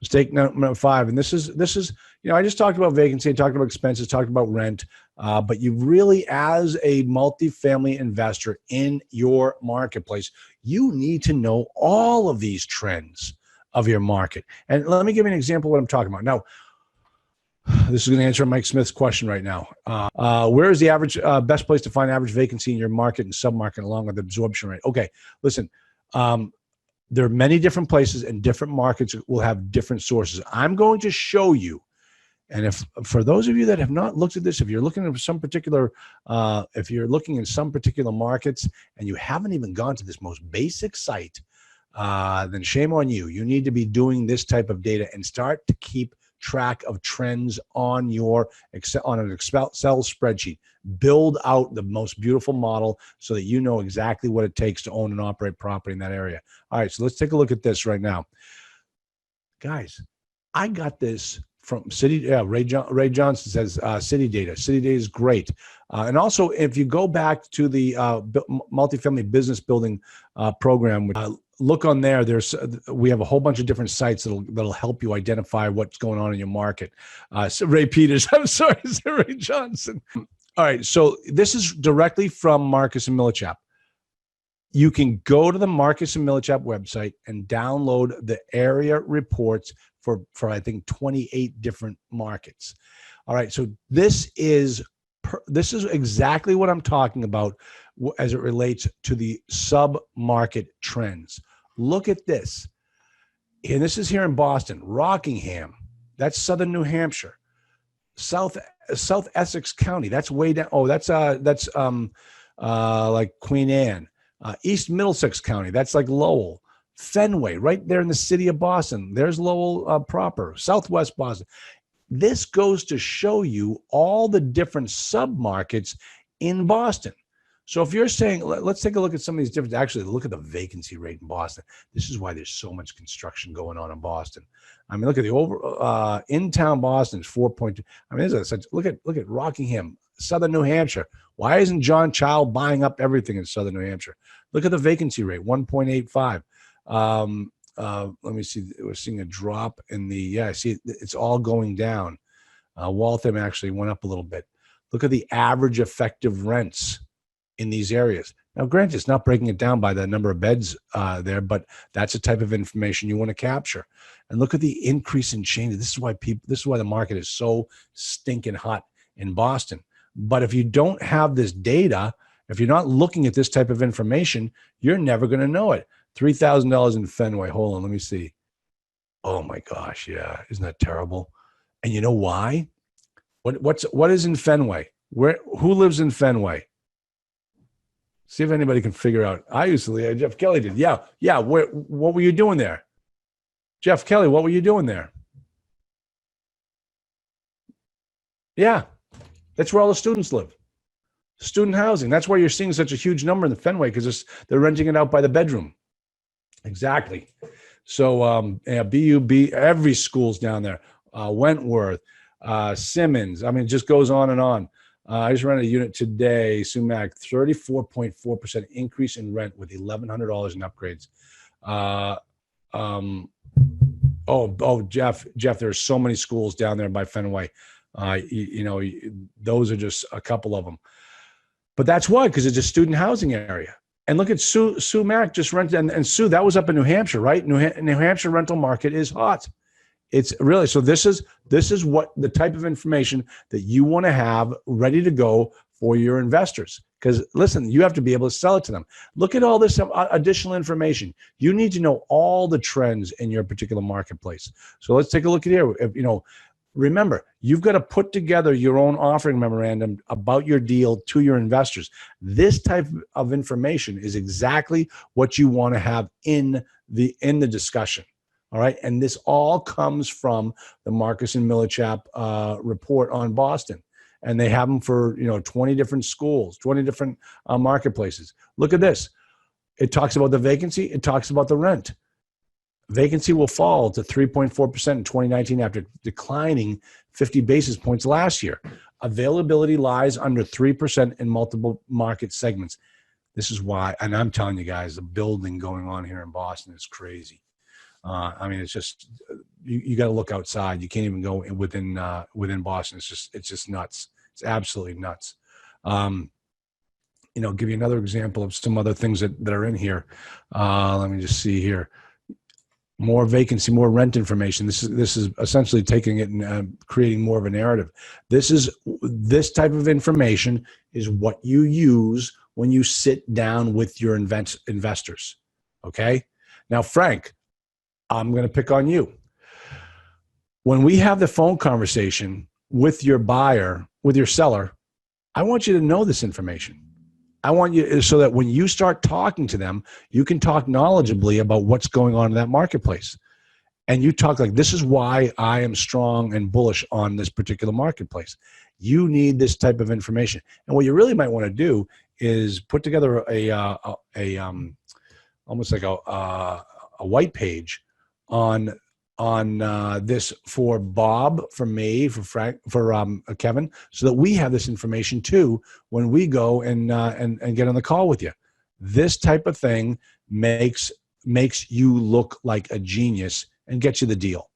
Mistake number 5, and this is, I just talked about vacancy, I talked about expenses, talked about rent, but you really, as a multifamily investor in your marketplace, you need to know all of these trends of your market. And let me give you an example of what I'm talking about. Now, this is going to answer Mike Smith's question right now. Where is the average best place to find average vacancy in your market and submarket along with absorption rate? Okay, listen, there are many different places, and different markets will have different sources. I'm going to show you, and if for those of you that have not looked at this, if you're looking at some particular, if you're looking in some particular markets and you haven't even gone to this most basic site, then shame on you. You need to be doing this type of data and start to keep track of trends on your on an Excel spreadsheet. Build out the most beautiful model so that you know exactly what it takes to own and operate property in that area. All right, so let's take a look at this right now. Guys, I got this from City. Yeah, Ray Johnson says City Data. City Data is great. And also, if you go back to the multifamily business building program, look on there. We have a whole bunch of different sites that'll help you identify what's going on in your market. So Ray Peters, I'm sorry, Ray Johnson. All right, so this is directly from Marcus and Millichap. You can go to the Marcus and Millichap website and download the area reports for I think 28 different markets. All right, so this is exactly what I'm talking about as it relates to the sub-market trends. Look at this. And this is here in Boston. Rockingham, that's southern New Hampshire. South Essex County, that's way down. Oh, that's like Queen Anne. East Middlesex County, that's like Lowell. Fenway, right there in the city of Boston. There's Lowell proper. Southwest Boston. This goes to show you all the different submarkets in Boston. So if you're saying, let's take a look at some of these different, actually look at the vacancy rate in Boston. This is why there's so much construction going on in Boston. I mean, look at the in-town Boston is 4.2. I mean, look at Rockingham, southern New Hampshire. Why isn't John Child buying up everything in southern New Hampshire? Look at the vacancy rate, 1.85. Let me see. We're seeing a drop in the, see, it's all going down. Waltham actually went up a little bit. Look at the average effective rents in these areas. Now, granted, it's not breaking it down by the number of beds there, but that's the type of information you want to capture. And look at the increase in change. This is why the market is so stinking hot in Boston. But if you don't have this data, if you're not looking at this type of information, you're never going to know it. $3,000 in Fenway. Hold on, let me see. Oh my gosh, yeah, isn't that terrible? And you know why? What is in Fenway? Who lives in Fenway? See if anybody can figure out. I used to live. Jeff Kelly did. Yeah. What were you doing there? Jeff Kelly, what were you doing there? Yeah, that's where all the students live. Student housing. That's why you're seeing such a huge number in the Fenway, because they're renting it out by the bedroom. Exactly. So BUB, every school's down there. Wentworth, Simmons. I mean, it just goes on and on. I just rented a unit today, Sumac, 34.4% increase in rent with $1,100 in upgrades. Jeff, there's so many schools down there by Fenway. Those are just a couple of them. But that's why, because it's a student housing area. And look at Sumac just rented, and Sue, that was up in New Hampshire, right? New Hampshire rental market is hot. It's really, so this is what the type of information that you want to have ready to go for your investors. Because listen, you have to be able to sell it to them. Look at all this additional information. You need to know all the trends in your particular marketplace. So let's take a look at here. Remember, you've got to put together your own offering memorandum about your deal to your investors. This type of information is exactly what you want to have in the discussion. All right. And this all comes from the Marcus and Millichap report on Boston. And they have them for 20 different schools, 20 different marketplaces. Look at this. It talks about the vacancy. It talks about the rent. Vacancy will fall to 3.4% in 2019 after declining 50 basis points last year. Availability lies under 3% in multiple market segments. This is why, and I'm telling you guys, the building going on here in Boston is crazy. I mean, it's just you got to look outside. You can't even go within Boston. It's just nuts. It's absolutely nuts. Give you another example of some other things that are in here. Let me just see here. More vacancy, more rent information. This is essentially taking it and creating more of a narrative. This type of information is what you use when you sit down with your investors. Okay. Now, Frank, I'm going to pick on you. When we have the phone conversation with your buyer, with your seller, I want you to know this information. I want you so that when you start talking to them, you can talk knowledgeably about what's going on in that marketplace. And you talk like, this is why I am strong and bullish on this particular marketplace. You need this type of information. And what you really might want to do is put together almost like a white page on this for Bob, for me, for Frank, for Kevin, so that we have this information too when we go and get on the call with you. This type of thing makes you look like a genius and get you the deal.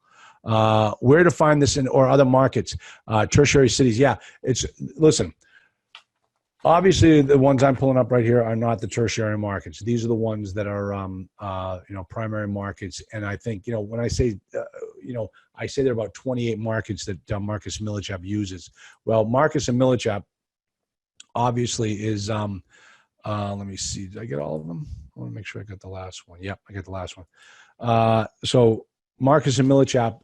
Where to find this in or other markets, tertiary cities? Yeah, listen. Obviously, the ones I'm pulling up right here are not the tertiary markets. These are the ones that are, primary markets. And I think, when I say, I say there are about 28 markets that Marcus Millichap uses. Well, Marcus and Millichap obviously is, let me see, did I get all of them? I want to make sure I got the last one. Yep, I got the last one. So Marcus and Millichap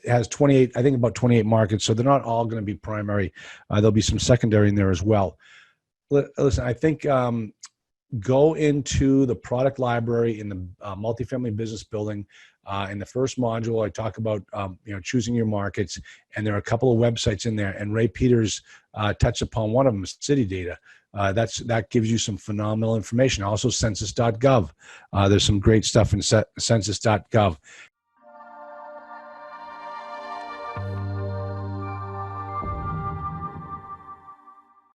has 28, I think about 28 markets. So they're not all going to be primary. There'll be some secondary in there as well. Listen, I think go into the product library in the multifamily business building. In the first module, I talk about choosing your markets, and there are a couple of websites in there. And Ray Peters touched upon one of them, City Data. That gives you some phenomenal information. Also, census.gov. There's some great stuff in census.gov.